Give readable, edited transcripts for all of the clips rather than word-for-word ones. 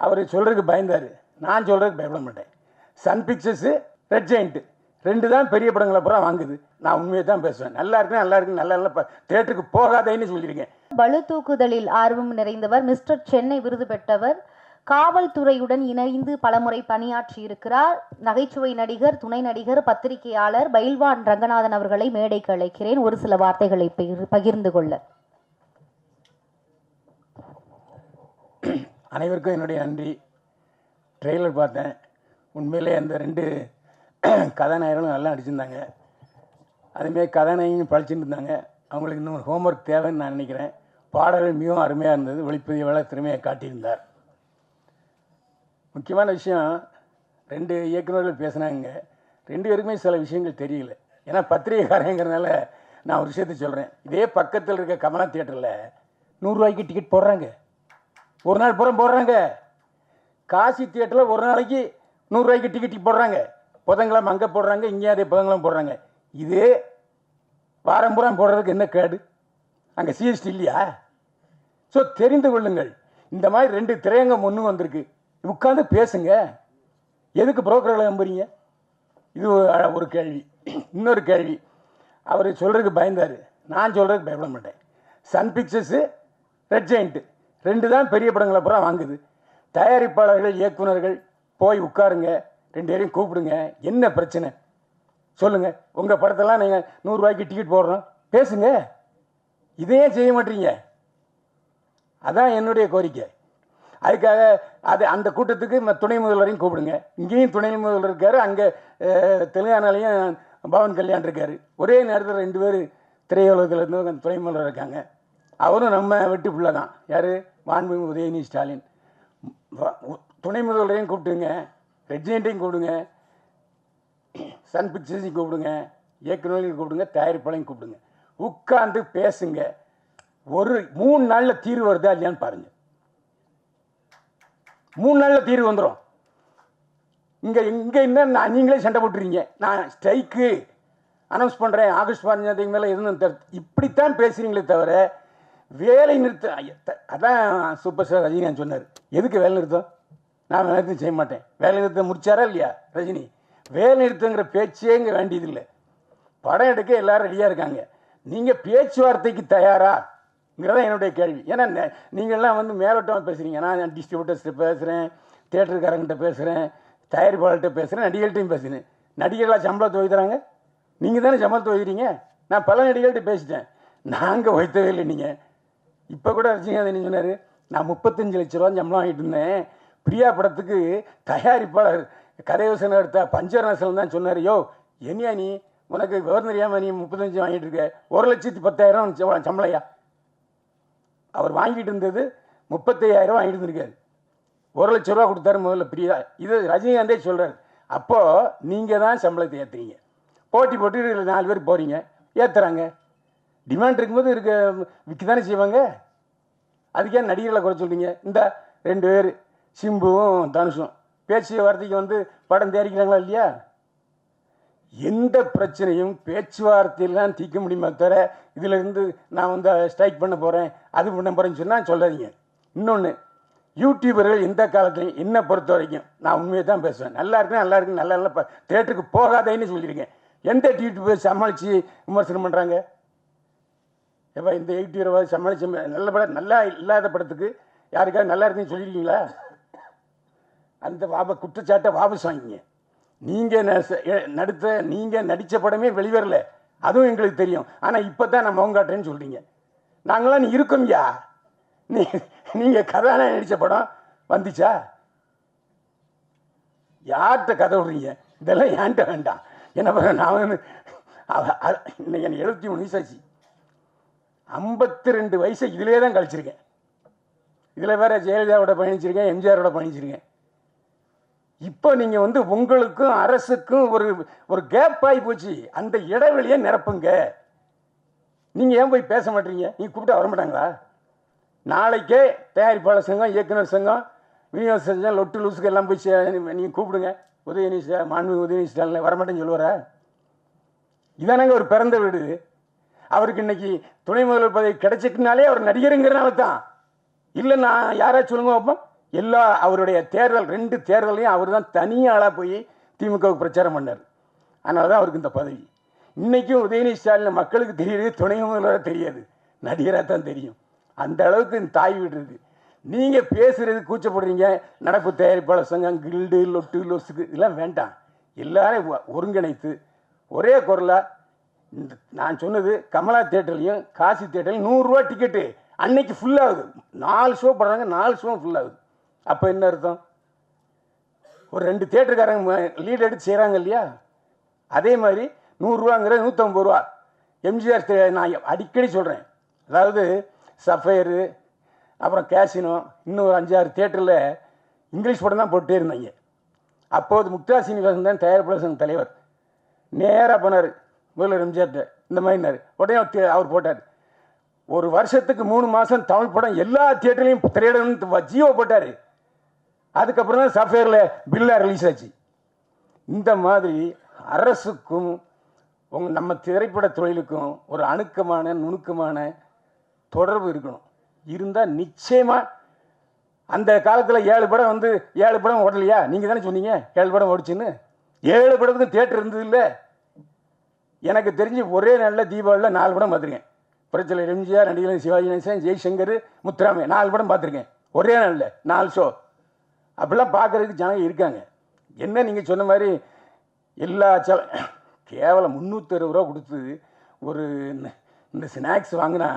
அவர் சொல்கிறதுக்கு பயந்தார். நான் சொல்கிறதுக்கு பயப்பட மாட்டேன். சன் பிக்சர்ஸு, ரெட் ஜெயண்ட் ரெண்டு தான் பெரிய படங்களை பூரா வாங்குது. நான் உண்மையை தான் பேசுவேன். நல்லா இருக்கு நல்லா இருக்கு நல்லா நல்லா தேட்டருக்கு போகாதேன்னு சொல்லியிருக்கேன். பளு தூக்குதலில் ஆர்வம் நிறைந்தவர், மிஸ்டர் சென்னை விருது பெற்றவர், காவல்துறையுடன் இணைந்து பலமுறை பணியாற்றி இருக்கிறார். நகைச்சுவை நடிகர், துணை நடிகர், பத்திரிகையாளர் பயில்வான் ரங்கநாதன் அவர்களை மேடைக்கு அழைக்கிறேன் ஒரு சில வார்த்தைகளை பகிர்ந்து கொள்ள. அனைவருக்கும் என்னுடைய நன்றி. ட்ரெய்லர் பார்த்தேன். உண்மையிலே அந்த 2 கதாநாயகர்களும் நல்லா நடிச்சிருந்தாங்க. அதுமாரி கதாநாயகியும் படிச்சுட்டு இருந்தாங்க. அவங்களுக்கு இன்னும் ஹோம்ஒர்க் தேவைன்னு நான் நினைக்கிறேன். பாடல்கள் மிகவும் அருமையாக இருந்தது. ஒளிப்பதிவாள திறமையை காட்டியிருந்தார். முக்கியமான விஷயம், 2 இயக்குநர்கள் பேசினாங்க. 2 பேருக்குமே சில விஷயங்கள் தெரியல. ஏன்னா பத்திரிகைக்காரங்கிறதுனால நான் ஒரு விஷயத்தை சொல்கிறேன். இதே பக்கத்தில் இருக்க கமலா தியேட்டரில் 100 ரூபாய்க்கு டிக்கெட் போடுறாங்க. ஒரு நாள் பூரா போடுறாங்க. காசி தியேட்டரில் ஒரு நாளைக்கு 100 ரூபாய்க்கு டிக்கெட் போடுறாங்க. புதன்கிழமை அங்கே போடுறாங்க, இங்கே அதே புதன்கிழமை போடுறாங்க. இதே வாரம் பூரா போடுறதுக்கு என்ன கேடு? அங்கே சிஎஸ்டி இல்லையா? ஸோ தெரிந்து கொள்ளுங்கள். இந்த மாதிரி 2 திரையங்கம் ஒன்று வந்திருக்கு. உட்காந்து பேசுங்க. எதுக்கு புரோக்கர்களை நம்புறீங்க? இது ஒரு கேள்வி. இன்னொரு கேள்வி, அவர் சொல்கிறதுக்கு பயந்தார். நான் சொல்கிறதுக்கு பயப்பட மாட்டேன். சன் பிக்சர்ஸு, ரெட் ஜெயண்ட் ரெண்டு தான் பெரிய படங்களை பூரா வாங்குது. தயாரிப்பாளர்கள், இயக்குநர்கள் போய் உட்காருங்க, 2 பேரையும் கூப்பிடுங்க. என்ன பிரச்சனை சொல்லுங்கள். உங்கள் படத்தெல்லாம் நீங்கள் 100 ரூபாய்க்கு டிக்கெட் போடுறோம், பேசுங்க. இதையே செய்ய மாட்டீங்க. அதான் என்னுடைய கோரிக்கை. அதுக்காக அந்த கூட்டத்துக்கு துணை முதல்வரையும் கூப்பிடுங்க. இங்கேயும் துணை முதல்வர் இருக்கார், அங்கே தெலுங்கானாலையும் பவன் கல்யாண் இருக்கார். ஒரே நேரத்தில் 2 பேர் திரையுலகத்தில் இருந்து துணை முதல்வர் இருக்காங்க. அவரும் நம்ம வெட்டு பிள்ளை தான். யார்? மாண்புமிகு உதயநிதி ஸ்டாலின். துணை முதல்வரையும் கூப்பிட்டுங்க, ரெட் ஜெயண்ட்டையும் கூப்பிடுங்க, சன் பிக்சர்ஸையும் கூப்பிடுங்க, இயக்குநர்களையும் கூப்பிடுங்க, தயாரிப்பாளையும் கூப்பிடுங்க. உட்காந்து பேசுங்க. ஒரு 3 நாளில் தீர்வு வருதா இல்லையான்னு பாருங்கள். 3 நாளில் தீர்வு வந்துடும். இங்கே என்ன நீங்களே சண்டை போட்டுறீங்க. நான் ஸ்ட்ரைக்கு அனௌன்ஸ் பண்ணுறேன், ஆகஸ்ட் 15 மேலே எதுவும் இப்படித்தான் பேசுகிறீங்களே தவிர வேலை நிறுத்தம். அதான் சூப்பர் ஸ்டார் ரஜினிகாந்த் சொன்னார், எதுக்கு வேலை நிறுத்தம்? நான் வேலை நிறுத்தம் செய்ய மாட்டேன். வேலை நிறுத்தம் முடிச்சாரா இல்லையா ரஜினி? வேலை நிறுத்தங்கிற பேச்சே இங்கே வேண்டியதில்லை. படம் எடுக்க எல்லாரும் ரெடியாக இருக்காங்க. நீங்கள் பேச்சுவார்த்தைக்கு தயாராங்கிறதான் என்னுடைய கேள்வி. ஏன்னா நீங்கள்லாம் மேலோட்டமாக பேசுகிறீங்க. நான் டிஸ்ட்ரிபியூட்டர்ஸ்கிட்ட பேசுகிறேன், தேட்டருக்காரங்கிட்ட பேசுகிறேன், தயாரிப்பாளர்கிட்ட பேசுகிறேன், நடிகர்கள்ட்டையும் பேசுகிறேன். நடிகர்களாக சம்பளத்தை வைக்கிறாங்க, நீங்கள் தானே சம்பளத்தை வைக்கிறீங்க. நான் பல நடிகர்கள்ட்ட பேசிட்டேன், நாங்கள் வைத்தவே இல்லை. நீங்கள் இப்போ கூட ரஜினிகாந்த் என்ன சொன்னார், நான் 35 லட்ச ரூபா சம்பளம் வாங்கிட்டு இருந்தேன். பிரியா படத்துக்கு தயாரிப்பாளர் கதையோசனை எடுத்த பஞ்சரசன் தான் சொன்னார், யோ என்னையா நீ, உனக்கு கவர்னரியாமல் நீ 35 வாங்கிட்டு இருக்க, 1,10,000 சம்பளையா? அவர் வாங்கிட்டு இருந்தது 35,000 வாங்கிட்டு இருந்திருக்காரு. 1 லட்ச ரூபா கொடுத்தாரு முதல்ல பிரியா. இது ரஜினிகாந்தே சொல்கிறார். அப்போது நீங்கள் தான் சம்பளத்தை ஏற்றுறீங்க. போட்டி போட்டு 4 பேர் போகிறீங்க, ஏற்றுறாங்க. டிமாண்ட் இருக்கும்போது விற்க தானே செய்வாங்க. அதுக்கே நடிகர்களை குறை சொல்கிறீங்க. இந்த 2 பேர் சிம்புவும் தனுஷும் பேச்சு வார்த்தைக்கு படம் தயாரிக்கிறாங்களா இல்லையா? எந்த பிரச்சனையும் பேச்சுவார்த்தையில் தான் தீர்க்க முடியுமா தவிர இதில் நான் ஸ்ட்ரைக் பண்ண போகிறேன், அது பண்ண போகிறேன்னு சொன்னால் சொல்லாதீங்க. இன்னொன்று, யூடியூபர்கள் எந்த காலத்துலையும் என்னை பொறுத்த வரைக்கும் நான் உண்மையை தான் பேசுவேன். நல்லா இருக்கு நல்லா இருக்கு நல்லா நல்லா தேட்டருக்கு போகாதேன்னு சொல்லியிருக்கேன். எந்த யூடியூபர் சமாளித்து விமர்சனம் பண்ணுறாங்க? எப்போ இந்த 80 ரூபாய் சமாளித்து நல்ல படம், நல்லா இல்லாத படத்துக்கு யாருக்காவது நல்லா இருக்குன்னு சொல்லியிருக்கீங்களா? அந்த குற்றச்சாட்டை வாபஸ் வாங்கிங்க. நீங்கள் நடித்த படமே வெளிவரல, அதுவும் எங்களுக்கு தெரியும். ஆனால் இப்போ தான் நான் முகம் காட்டுறேன்னு சொல்கிறீங்க. நாங்களாம் நீ இருக்கோம்யா. நீங்கள் கதாநாயகன் நடித்த படம் வந்துச்சா? யார்கிட்ட கதை விடுறீங்க? இதெல்லாம் ஏன்ட்ட வேண்டாம். என்ன பண்ண, நான் இன்னைக்கு எனக்கு 73 வயசாச்சு. 52 வயசை இதிலே தான் கழிச்சிருக்கேன். இதில் வேறு ஜெயலலிதாவோட பயணிச்சிருக்கேன், எம்ஜிஆரோட பயணிச்சிருக்கேன். இப்போ நீங்கள் உங்களுக்கும் அரசுக்கும் ஒரு கேப் ஆகி போச்சு. அந்த இடைவெளியை நிரப்புங்க. நீங்கள் ஏன் போய் பேச மாட்டீங்க? நீங்கள் கூப்பிட்டா வரமாட்டாங்களா? நாளைக்கே தயாரிப்பாளர் சங்கம், இயக்குனர் சங்கம், விநியோக சங்கம், லொட்டு லூசுக்கு எல்லாம் போய் நீங்கள் கூப்பிடுங்க. உதயநிதி மாண்புமிகு உதயநிதி ஸ்டாலின் வரமாட்டேன்னு சொல்லுவாரா? இதானாங்க ஒரு பிறந்த வீடு. அவருக்கு இன்னைக்கு துணை முதல்வர் பதவி கிடைச்சிட்டுனாலே அவர் நடிகருங்கிறனால தான். இல்லை நான் யாராச்சும் சொல்லுங்க வைப்போம். எல்லா அவருடைய தேர்தல் 2 தேர்தலையும் அவர் தான் தனியாளாக போய் திமுகவுக்கு பிரச்சாரம் பண்ணார். அதனால தான் அவருக்கு இந்த பதவி. இன்றைக்கும் உதயநிதி ஸ்டாலின் மக்களுக்கு தெரியுது, துணை முதல்வராக தெரியாது, நடிகராக தான் தெரியும். அந்த அளவுக்கு இந்த தாய் வீடு இருக்குது. நீங்கள் பேசுகிறது கூச்சப்படுறீங்க. நடப்பு தயாரிப்பாளர் சங்கம், கில்டு, லொட்டு, லொசுக்கு இதெல்லாம் வேண்டாம். எல்லாரும் ஒருங்கிணைத்து ஒரே குரலாக இந்த நான் சொன்னது கமலா தேட்டர்லையும் காசி தேட்டர்லையும் 100 ரூபா டிக்கெட்டு அன்னைக்கு ஃபுல்லாகுது. 4 ஷோ போடுறாங்க, 4 ஷோ ஃபுல்லாகுது. அப்போ என்ன அர்த்தம்? ஒரு 2 தேட்டருக்காரங்க லீட் எடுத்து செய்கிறாங்க இல்லையா? அதே மாதிரி 100 ரூபாங்கிறது 150 ரூபா. எம்ஜிஆர் நான் அடிக்கடி சொல்கிறேன், அதாவது சஃபயரு, அப்புறம் கேசினோ, இன்னும் ஒரு 5-6 தேட்டரில் இங்கிலீஷ் படம் தான் போட்டே இருந்தாங்க. அப்போது முக்தா சீனிவாசன் தான் தயாரிப்பாளர் சங்க தலைவர். நேராக போனார் முதல்வர் எம்ஜிஆர்ட்ட, இந்த மாதிரினார். உடனே அவர் போட்டார். ஒரு வருஷத்துக்கு 3 மாதம் தமிழ் படம் எல்லா தியேட்டர்லையும் திரையிடணும்னு ஜியோ போட்டார். அதுக்கப்புறம் தான் சஃபேரில் பில்லாக ரிலீஸ் ஆச்சு. இந்த மாதிரி அரசுக்கும் நம்ம திரைப்பட தொழிலுக்கும் ஒரு அணுக்கமான நுணுக்கமான தொடர்பு இருக்கணும். இருந்தால் நிச்சயமாக அந்த காலத்தில் 7 படம் வந்து 7 படம் ஓடலையா? நீங்கள் தானே சொன்னீங்க 7 படம் ஓடிச்சுன்னு. 7 படத்துக்கும் தியேட்டர் இருந்தது இல்லை. எனக்கு தெரிஞ்சு ஒரே நாளில் தீபாவளியில் 4 படம் பார்த்துருக்கேன். புரட்சியில் எம்ஜிஆர், நடிகர் சிவாஜி கணேசன், ஜெய்சங்கர், முத்துராமே 4 படம் பார்த்துருக்கேன் ஒரே நாளில் 4 ஷோ. அப்படிலாம் பார்க்குறதுக்கு ஜனங்க இருக்காங்க. என்ன நீங்கள் சொன்ன மாதிரி எல்லா கேவலம் 360 ரூபா கொடுத்து ஒரு இந்த ஸ்நாக்ஸ் வாங்கினா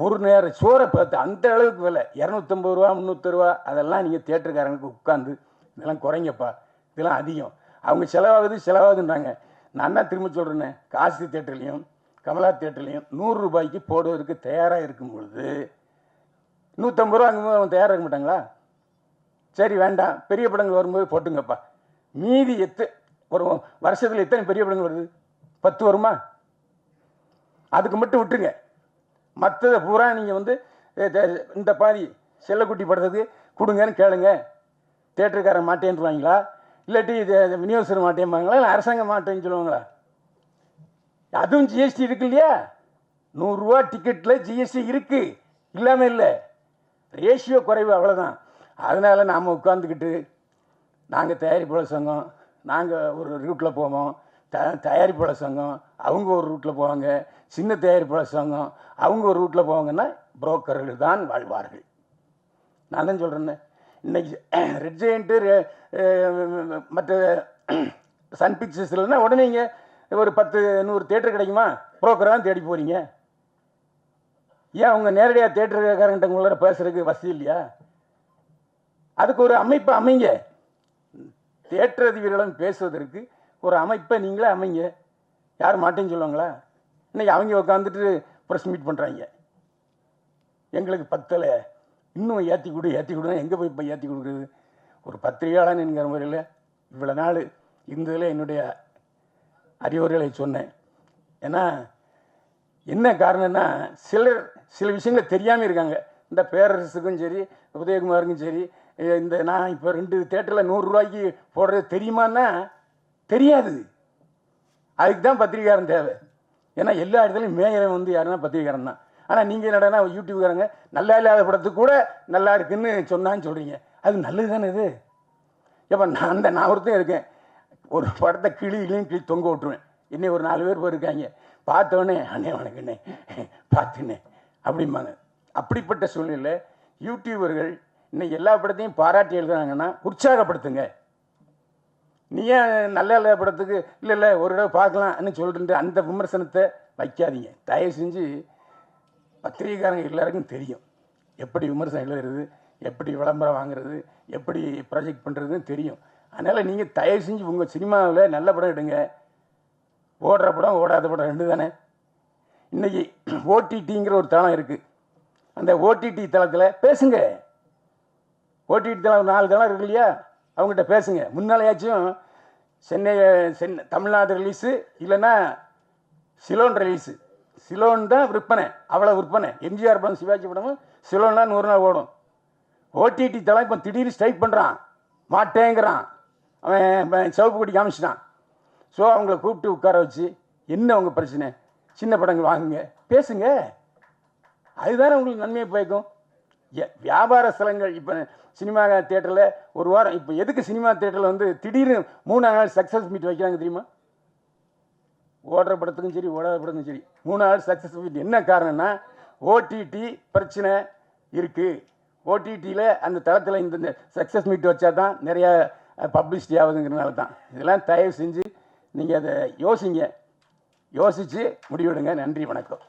ஒரு நேரம் சோறை பார்த்து அந்த அளவுக்கு விலை 250 ரூபா 300 ரூபா. அதெல்லாம் நீங்கள் தேட்டருக்காரங்களுக்கு உட்காந்து இதெல்லாம் குறைங்கப்பா, இதெல்லாம் அதிகம், அவங்க செலவாகுதுன்றாங்க. நான் தான் திரும்ப சொல்கிறேன்னே, காசி தேட்டர்லையும் கமலா தேட்டர்லையும் 100 ரூபாய்க்கு போடுவதற்கு தயாராக இருக்கும் பொழுது 150 ரூபா அங்கே அவங்க தயாராக இருக்க மாட்டாங்களா? சரி வேண்டாம், பெரிய படங்கள் வரும்போது போட்டுங்கப்பா. மீதி ஒரு வருஷத்தில் எத்தனை பெரிய படங்கள் வருது? 10 வருமா? அதுக்கு மட்டும் விட்டுருங்க. மற்றதை பூரா நீங்கள் வந்து இந்த பாதி செல்லக்குட்டி படத்துக்கு கொடுங்கன்னு கேளுங்க. தேட்டருக்காரன் மாட்டேன்னுவாங்களா, இல்லாட்டி விநியோகஸ்தர் மாட்டேன்பாங்களா, இல்லை அரசாங்கம் மாட்டேன்னு சொல்லுவாங்களா? அதுவும் ஜிஎஸ்டி இருக்கு இல்லையா? 100 ரூபா டிக்கெட்டில் ஜிஎஸ்டி இருக்குது, இல்லாமல் இல்லை. ரேஷியோ குறைவு, அவ்வளோதான். அதனால் நாம் உட்காந்துக்கிட்டு நாங்கள் தயாரிப்பாளர் சங்கம், நாங்கள் ஒரு ரூட்டில் போவோம், தயாரிப்பாளர் சங்கம் அவங்க ஒரு ரூட்டில் போவாங்க, சின்ன தயாரிப்பாளர் சங்கம் அவங்க ஒரு ரூட்டில் போவாங்கன்னா புரோக்கர்கள் தான் வாழ்வார்கள். நான் தான் சொல்கிறேன்னே, இன்றைக்கி ரெட் ஜெயண்ட்டு மற்ற சன் பிக்சர்ஸ் இல்லைன்னா உடனே இங்கே ஒரு 10-100 தேட்டர் கிடைக்குமா? புரோக்கரை தான் தேடி போகிறீங்க. ஏன் அவங்க நேரடியாக தேட்டருக்காரங்கிட்ட உங்களோட பேசுகிறதுக்கு வசதி இல்லையா? அதுக்கு ஒரு அமைப்பை அமைங்க. தேட்டர் அதிபர்களும் பேசுவதற்கு ஒரு அமைப்பை நீங்களே அமைங்க. யார் மாட்டேன்னு சொல்லுவாங்களா? இன்றைக்கி அவங்க உட்காந்துட்டு ப்ரெஸ் மீட் பண்ணுறாங்க. எங்களுக்கு பத்தலை, இன்னும் ஏற்றி கொடுனா எங்கே போய் இப்போ ஏற்றி கொடுக்குறது? ஒரு பத்திரிகையாளன் என்கிற முறையில் இவ்வளோ நாள் இருந்ததில் என்னுடைய அறிவுரைகளை சொன்னேன். ஏன்னா என்ன காரணம்னா, சில விஷயங்கள் தெரியாமல் இருக்காங்க. இந்த பேரரசுக்கும் சரி, உதயகுமாருக்கும் சரி, இந்த நான் இப்போ 2 தேட்டரில் 100 ரூபாய்க்கு போடுறது தெரியுமான்னா தெரியாது. அதுக்கு தான் பத்திரிக்காரன் தேவை. ஏன்னா எல்லா இடத்துலையும் மேயரன் வந்து யாருன்னா பத்திரிக்காரன் தான். ஆனால் நீங்கள் என்னடனா யூடியூப்காரங்க நல்லா இல்லாத படத்துக்கு கூட நல்லா இருக்குன்னு சொன்னான்னு சொல்கிறீங்க. அது நல்லது தானே இது? எப்போ நான் ஒருத்தன் இருக்கேன், ஒரு படத்தை கிளி தொங்க விட்டுருவேன். இன்னும் ஒரு 4 பேர் போயிருக்காங்க, பார்த்தோன்னே அண்ணே வணக்கண்ணே பார்த்துண்ணே அப்படிம்பாங்க. அப்படிப்பட்ட சூழ்நிலை யூடியூபர்கள் இன்னைக்கு எல்லா படத்தையும் பாராட்டி எழுதுறாங்கன்னா உற்சாகப்படுத்துங்க. நீ ஏன் நல்ல நல்ல படத்துக்கு இல்லை ஒரு தடவை பார்க்கலாம்னு சொல்லிட்டு அந்த விமர்சனத்தை வைக்காதீங்க. தயவு செஞ்சு பத்திரிகைக்காரங்க எல்லாருக்கும் தெரியும் எப்படி விமர்சனம் எழுதுறது, எப்படி விளம்பரம் வாங்குறது, எப்படி ப்ராஜெக்ட் பண்ணுறதுன்னு தெரியும். அதனால் நீங்கள் தயவு செஞ்சு உங்கள் சினிமாவில் நல்ல படம் எடுங்க. ஓடுற படம் ஓடாத படம் 2 தானே. இன்றைக்கி ஓடிடிங்கிற ஒரு தளம் இருக்குது. அந்த ஓடிடி தளத்தில் பேசுங்க. ஓடிடி தளம் 4 தளம் இருக்கு இல்லையா, அவங்ககிட்ட பேசுங்க. முன்னாலேயாச்சும் சென்னை தமிழ்நாடு ரிலீஸு இல்லைன்னா சிலோன் ரிலீஸு. சிலோன் தான் விற்பனை, அவ்வளோ விற்பனை. எம்ஜிஆர் படம் சிவாஜி படமும் சிலோன்னா 100 நாள் ஓடும். ஓடிடி தளம் இப்போ திடீர்னு ஸ்ட்ரைக் பண்ணுறான், மாட்டேங்கிறான், அவன் சிவப்பு கொடி காமிச்சிட்டான். ஸோ அவங்கள கூப்பிட்டு உட்கார வச்சு என்ன உங்கள் பிரச்சனை, சின்ன படங்கள் வாங்குங்க, பேசுங்க. அதுதானே உங்களுக்கு நன்மையை பயக்கும். வியாபார ஸ்தலங்கள் இப்போ சினிமா தேட்டரில் ஒரு வாரம் இப்போ எதுக்கு சினிமா தேட்டரில் வந்து திடீர்னு 3 நாள் சக்ஸஸ் மீட் வைக்கிறாங்க தெரியுமா? ஓடுற படத்துக்கும் சரி ஓடாத படத்துக்கும் சரி 3 நாள் சக்ஸஸ் மீட். என்ன காரணம்னா ஓடிடி பிரச்சனை இருக்குது. ஓடிடியில் அந்த தளத்தில் இந்த சக்ஸஸ் மீட் வச்சா தான் நிறையா பப்ளிசிட்டி ஆகுதுங்கிறனால தான். இதெல்லாம் தயவு செஞ்சு நீங்கள் அதை யோசிச்சு முடிவெடுங்க. நன்றி, வணக்கம்.